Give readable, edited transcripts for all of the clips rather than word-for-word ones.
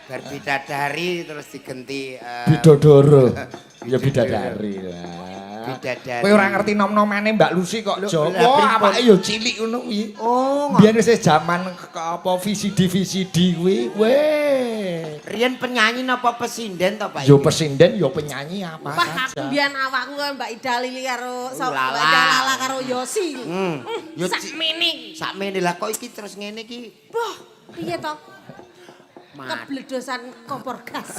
Berbidadari terus digenti Bidodoro. Ya bidadari. Bidadari. Kowe ora ngerti nom-nomane Mbak Lucy kok Jawa awake ya cilik ngono kuwi. Oh, biyen wis jaman apa VCD kuwi. Weh. Riyen penyanyi napa pesinden to, Pak? Yo pesinden yo penyanyi apa Wah, saja. aku mbiyen awakku karo Mbak Ida Lili karo Lala. Mbak Ida Lala karo Yosi. Yo Sakmene. sakmene lah kok iki terus ngene iki. Wah, piye to? Mat. Kebledosan kompor gas.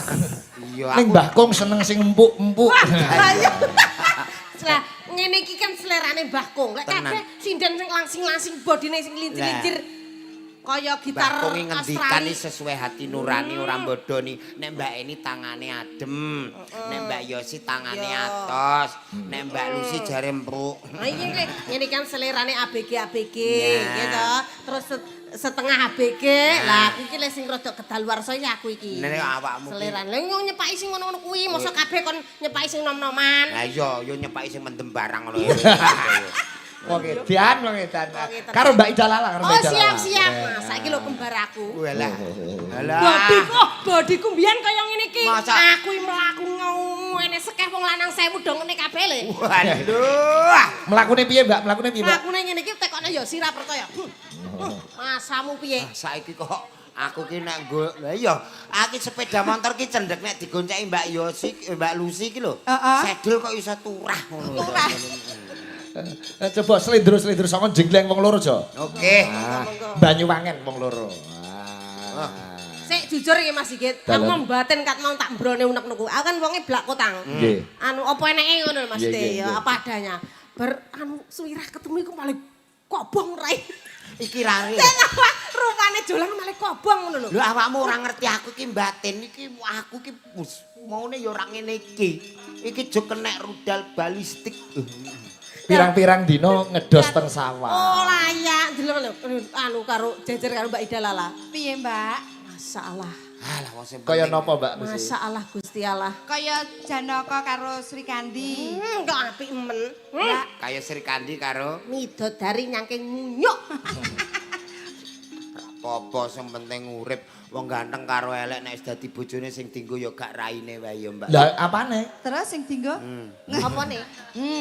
Iya Ning Mbah Kong seneng sing empuk-empuk. Wah, ayo. Lah, ngene iki kan selerane Mbah Kong. Lek Tenan. kabeh sinden sing langsing-langsing bodine sing lincir-lincir. Kaya gitar Mbak Kongi ngendikan Australia. sesuai hati nurani ora bodoni. Nek Mbak Eni tangane adem, nek Mbak Yosi tangane Iya. atos, nek Mbak Lucy jare empuk. Nah iya ngene kan selerane ABG Nah. gitu. Terus setengah ABG. Lah aku iki lek sing rada kedaluwarsa iki aku iki. Nek awakmu ki. Seleran. Lah nyong nyepaki sing ngono-ngono kuwi, mosok kabeh kon nyepaki sing nom-noman. Lah iya, yo nyepaki sing mendem barang ngono. Oke, dian wong edan. Oke, Karo Mbak Ida Lala, karo Mbak Oh Ida Lala. siap-siap. Nah, saiki lho kembar aku. Walah. Bodiku mbiyen kaya ngene iki. Masa? Aku mlaku ngene sekeh wong lanang 1000 do ngene kabeh le. Waduh. Mlakune piye, Mbak? Mlakune piye, Mbak? Mlakune ngene iki tekone ya sira percaya. Masamu piye? Saiki kok aku ki nek nggo lha iya aku sepeda motor ki cendek nek digonceki Mbak Yosi Mbak Lucy ki lho sedul kok iso turah ngono Turah. Coba slendro-slendro saka jengleng wong loro, Jo. Oke. Banyuwangen wong loro. Sik jujur iki Mas Sigit, aku mau mbaten kat mau tak mbrone unek-unek. Aku kan wonge blak kotang. Nggih. Anu apa eneke ngono lho Mas Iya, De, iya, ya iya. apa adanya. Ber anu suwirah ketemu iku malah kobong rai. Iki rare. Rupane dolan malah kobong ngono lho. Lho awakmu ora ngerti aku ki batin iki aku ki maune ya ora ngene iki. Iki jo kenek rudal balistik. Pirang-pirang dino ngedos teng sawah. Oh layak delok lho anu karo jejer karo Mbak Ida Lala. Piye, Mbak? Masalah. Alah wong sing Kaya penting. napa, Mbak? Lucy? Masalah Gusti Allah. Kaya Janaka karo Sri Kandi. Kok apik men. Kaya Sri Kandi karo Midodari nyangking ngunyuk. apa sing penting urip wong ganteng karo elek nek wis dadi bojone sing dienggo ya gak raine wae ya Mbak. Lah apane? Terus sing dinggo? Apa nih?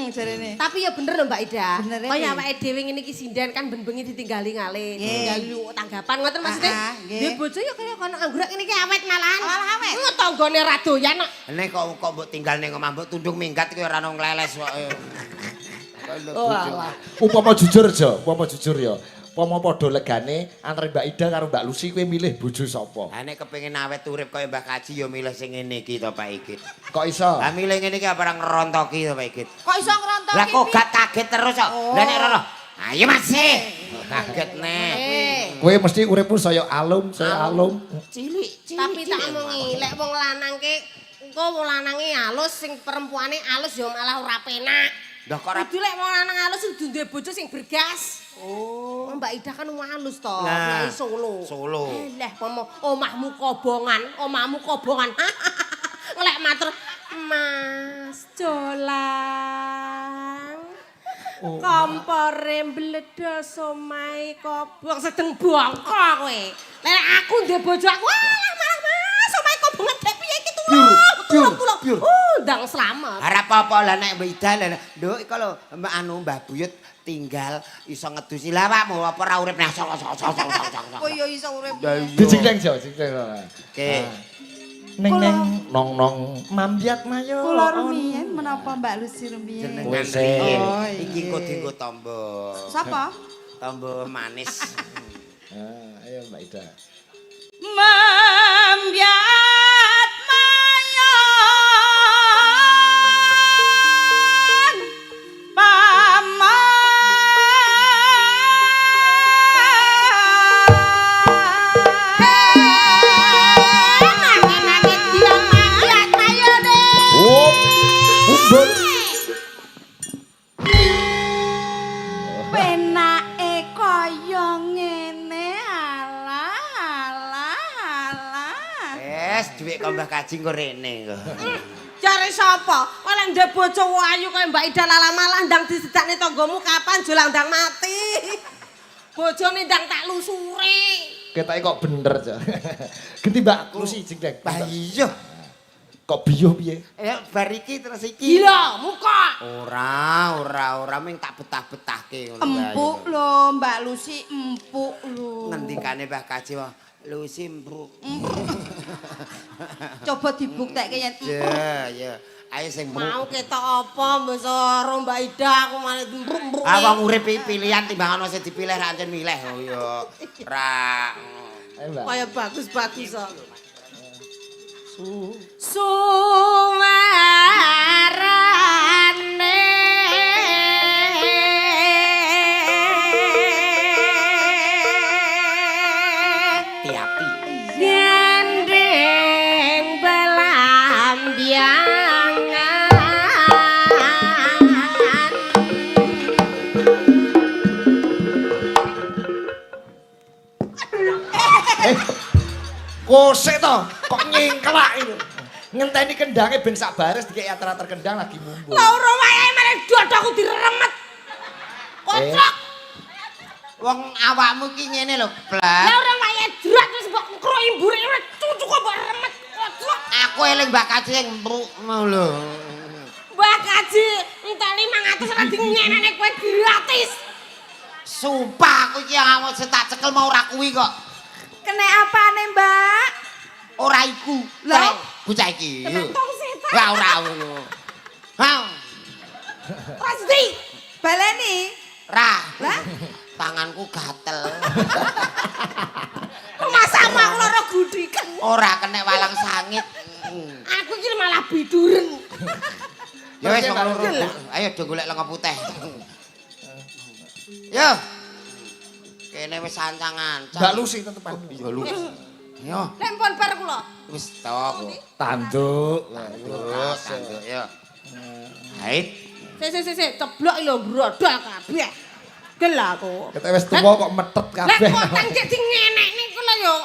Jarene. Tapi ya bener lho Mbak Ida. Bener ya, Kaya Pi. awake dhewe ngene iki sinden kan ben-bengi ditinggali ngalih, Nggih. ditinggali tanggapan ngoten maksudnya. Nggih. Dia bojo ya kaya kono anggrek ngene iki awet malahan. Malah awet. Tanggane ra doyan kok. Nek kok mbok tinggal ning omah mbok tundung minggat iki ora ono ngleles kok. Oh alah. Upama jujur, Jo. Upama jujur ya. Upama padha legane antara Mbak Ida karo Mbak Lucy kowe milih bojo sapa? Ha nek kepengin awet urip kaya Mbah Kaji ya milih sing ngene iki to Pak Ikit. Kok iso? Lah milih ngene iki apa ora ngerontoki to Pak Ikit. Kok iso ngrontoki? Lah kok gak kaget terus kok. Lah nek rono. Ayo Mas. Kaget nih. Kowe mesti uripmu saya alum, saya alum. Cilik, Tapi tak omongi, lek wong lanang ki engko wong lanange halus sing perempuane halus ya malah ora penak. Lah kok ora Kudu lek wong lanang halus kudu duwe bojo sing bergas. Oh, Mbak Ida kan wong halus to, Nah, dari Solo. Solo. Leh omahmu kobongan, omahmu kobongan. Ngelek matur, Mas Jolang. Kompore mbledos omahe kobong sedeng bongko kowe. Lek aku ndek bojo aku, malah Mas omahe kobongan dek piye iki tulung. Ndang slamet. Harap apa lah nek Mbak Ida lah. Nduk iki lho Mbak anu Mbah Buyut tinggal iso ngedusi lah awakmu apa ora urip nah sok. Kok yo iso urip. Dijengleng, Jo, jengleng. Oke. Neng neng nong nong mambiat mayo. Kula rumiyin menapa Mbak Lucy rumiyin? Jenengan Wes, riyin. oh, Iki iya. kok dienggo tombo. Sapa? Tombo manis. Ayo Mbak Ida. Mambiat mayon Nangin-nangin dia mangglat ayo deh. Oh, umbul. penake kaya ngene alah alah alah. Wes dhuwit kok Mbah Kaji engko rene kok. Cari sapa? Oleh ndek bojo ayu kaya Mbak Ida Lala malah ndang disedakne tanggamu kapan jolang ndang mati. Bojone ndang tak lusuri. Ketoke kok bener aja. Ganti Mbak Lucy jengklek. Lah iya. Kok biyo piye? Bar iki terus iki. Gila, muka. Ora ming tak betah-betahke ngono. Empuk lho, Mbak Lucy empuk lho. Ngendikane Mbah Kaji wae. Lucy empuk. Coba dibuktekke yen Ya. Ayo sing empuk. Mau ketok apa mbok karo Mbak Ida aku malah empruk-empruk. Wong urip pilihan timbang ana sing dipilih ra ancen milih. Oh ya. Ra. Ayo Mbak. Kaya bagus-bagus kok. Suwarane Tiapi. gandeng belambiangan. Kosek to, kok nyingklak itu. Ngenteni kendange ben sak baris dikek ater-ater kendang lagi mumbul. Lah ora wae marang dodokku diremet. Kocok. Wong awakmu ki ngene lho, Lah Blak. ora wae drat terus mbok krok imbure ora cucu kok mbok remet. Kocok. Aku eling Mbak Kaji sing empuk mau lho. Mbah Kaji, enteni 500 ora dinyenene kowe gratis. Sumpah aku iki awak sing tak cekel mau ora kuwi kok. Kenek apane, Mbak? Ora iku. Lah? Bocah iki. Kena tong setan. Lah ora ngono. Ha. Pasti. Baleni. Ra. Lah? Tanganku gatel. Masa aku lara gudikan. Ora kena walang sangit. Aku iki malah biduren. Ya wis wong loro. Ayo do golek lenga putih. Yo. Kene wis sancangan. Mbak Lucy tetepan. Yo lu. Yo. Lek pon bar kula. Wis stop. Tanduk. Terus yo. Hait. Sik, ceblok lho brodol kabeh. Gel aku. Ketek wis tuwa kok metet Lek kabeh. poteng cek dingenek niku lho yo.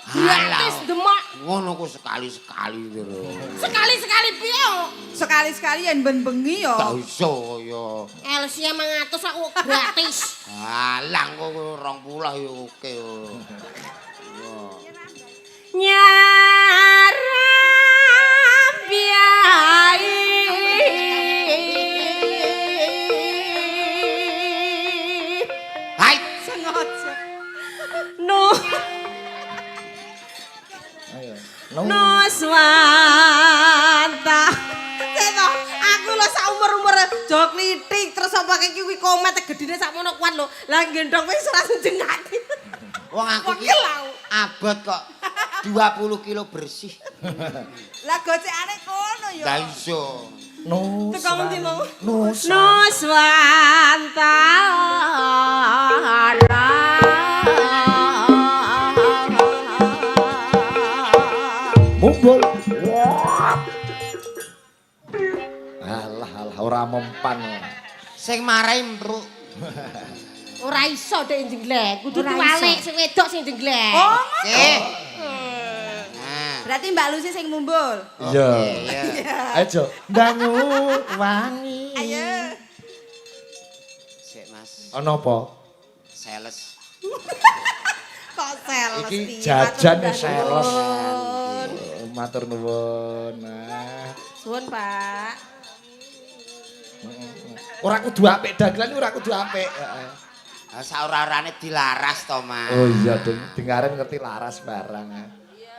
Gratis demok. Ngono ku sekali-sekali terus. Sekali-sekali piye yo? Sekali-sekali yen ben bengi yo. Tak iso yo. LC 500 aku gratis. Alang kok 20 yo oke yo. Nyaram biai Hai. Sengaja. no Ayo. no swanta Seto, aku lho sak umur-umur jok klitik terus apa kaya kuwi komet gedine sakmono kuat lho. Lah gendong wis ora senjengake. Wong aku ki Wakil aku. abot kok 20 kilo bersih. Lah gocekane kono yo. Lah iso. Nus. Teko ngendi mau? Nus. No swanta Mumbul. Alah ora mempan. Sing marahi mbruk. ora iso dek jenglek, kudu Ora tuwalik iso. sing wedok sing jenglek. Oh, Oke. berarti Mbak Lucy sing mumbul. Iya. Iya. Ayo, banyu wangi. Ayo. Sik Mas, Ono apa? sales. Kok sales Iki piye, jajan matur sales. nuwun. Matur nuwun. Nah. Suwun, Pak. Ora kudu apik dagelan ora kudu apik. Heeh. Saurarane dilaras to, Mas. Oh iya, Ding. Dengaren ngerti laras barang.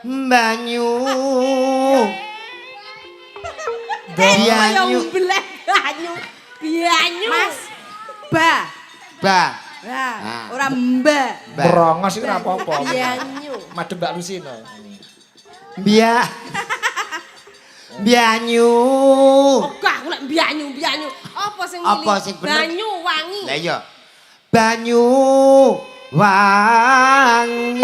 Banyu. Kaya Banyu. umblek banyu. Banyu. Mas, ba. Ba. Nah, Ah. ora mbak. Merongos iki ora apa-apa. Banyu. Madhep Mbak Lucy no. Bia. Banyu. Ogah aku lek banyu. Apa sing milih? Apa sing bener? Banyu wangi. Lah iya. Banyu wangi.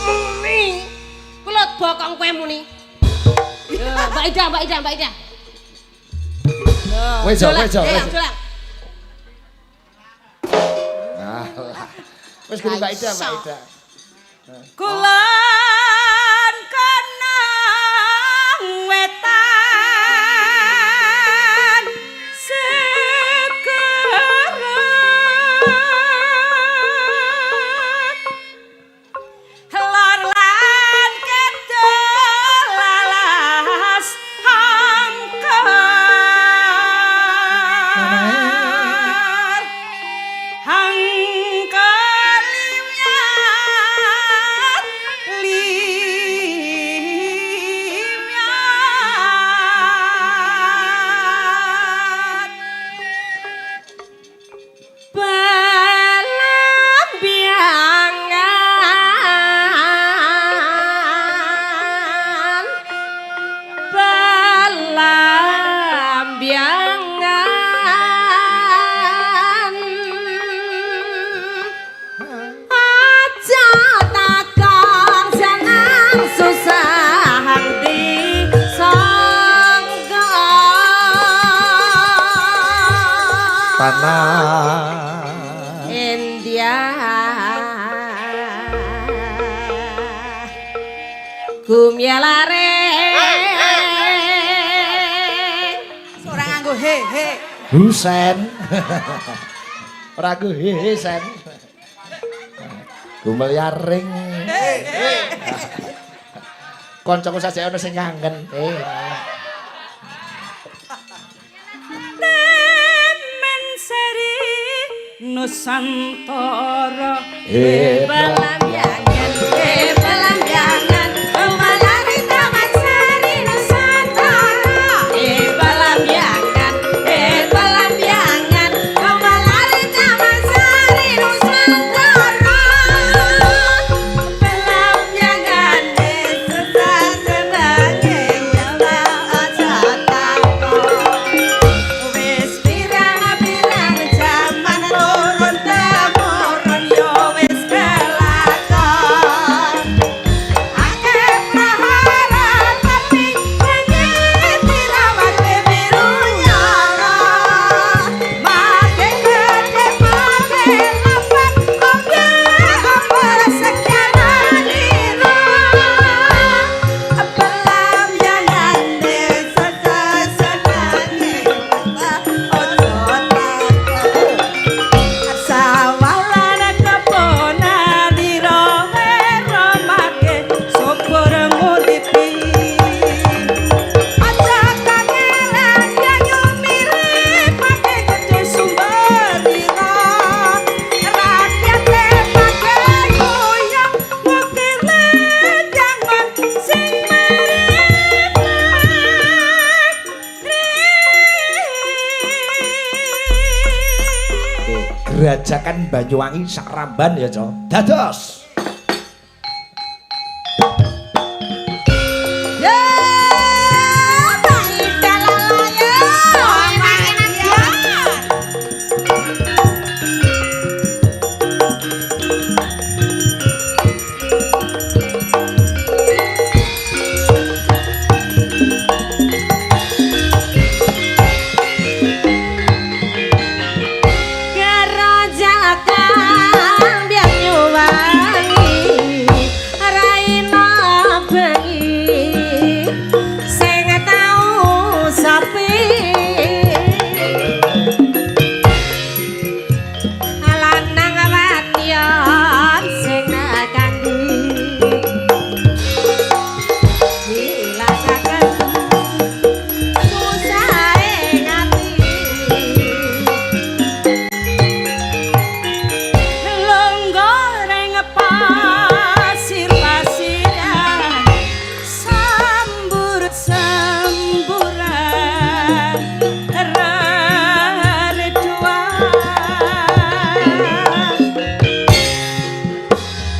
Muni. Kulo bokong kowe muni. Ya, Mbak Ida. Wes, Dolang, wes. dolang. Nah. Wes gini Mbak Ida. Kulon kenang wetan tanah India Gumyalare Ora nganggo he he. Husen. Ora nggo he sen. Gumel yaring. Kancaku sajake ana sing kangen. Temen seri Nusantara Belambangan, belambangan Malari Taman Sari Nusantara belambangan belambangan Malari Taman Sari Nusantara belambangan senang-senange nyala aja wis pirang-pirang jaman turun temurun yo wis kelakon akeh prahara tapi banyak dirawate biru nyala make gede make lambat oke apa sekian nira pelam jangan desa senange ojo takut sawalan keponan dira wero make syukur ngudipi aja kangelan yanyu mirip make gede sumber dira rakyat make goyang ngukir jangan sing Gerajakan Banyuwangi Sakramban ya, Cok. Dados. ya baik dalalaya main ya Gerajakan Banyuwangi raina bengi sing tau sapi lanang wadyan sing kandi dilasaken susahe ngati longgoreng pasir-pasiran sambur-samburan reduan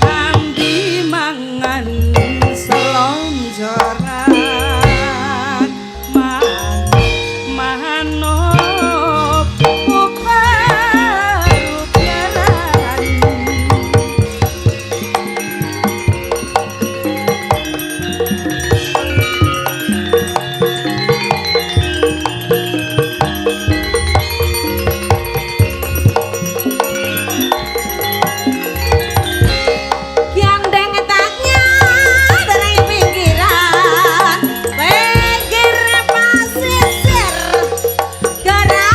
ambi mangan selonjoran manop upar-uparan Gandeng taknya dari pinggiran pinggir pasisir Gerajakan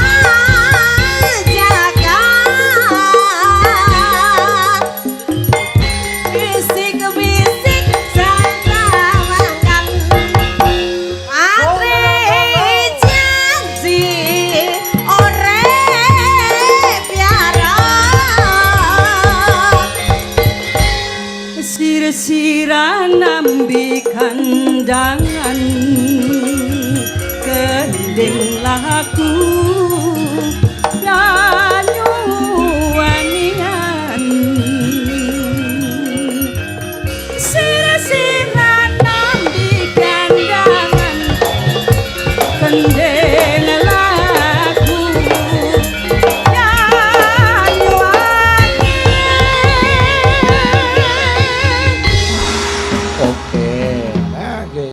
bisik-bisik sangkawangan Patri janji ore piara sir-siran nambi kandangan kending laku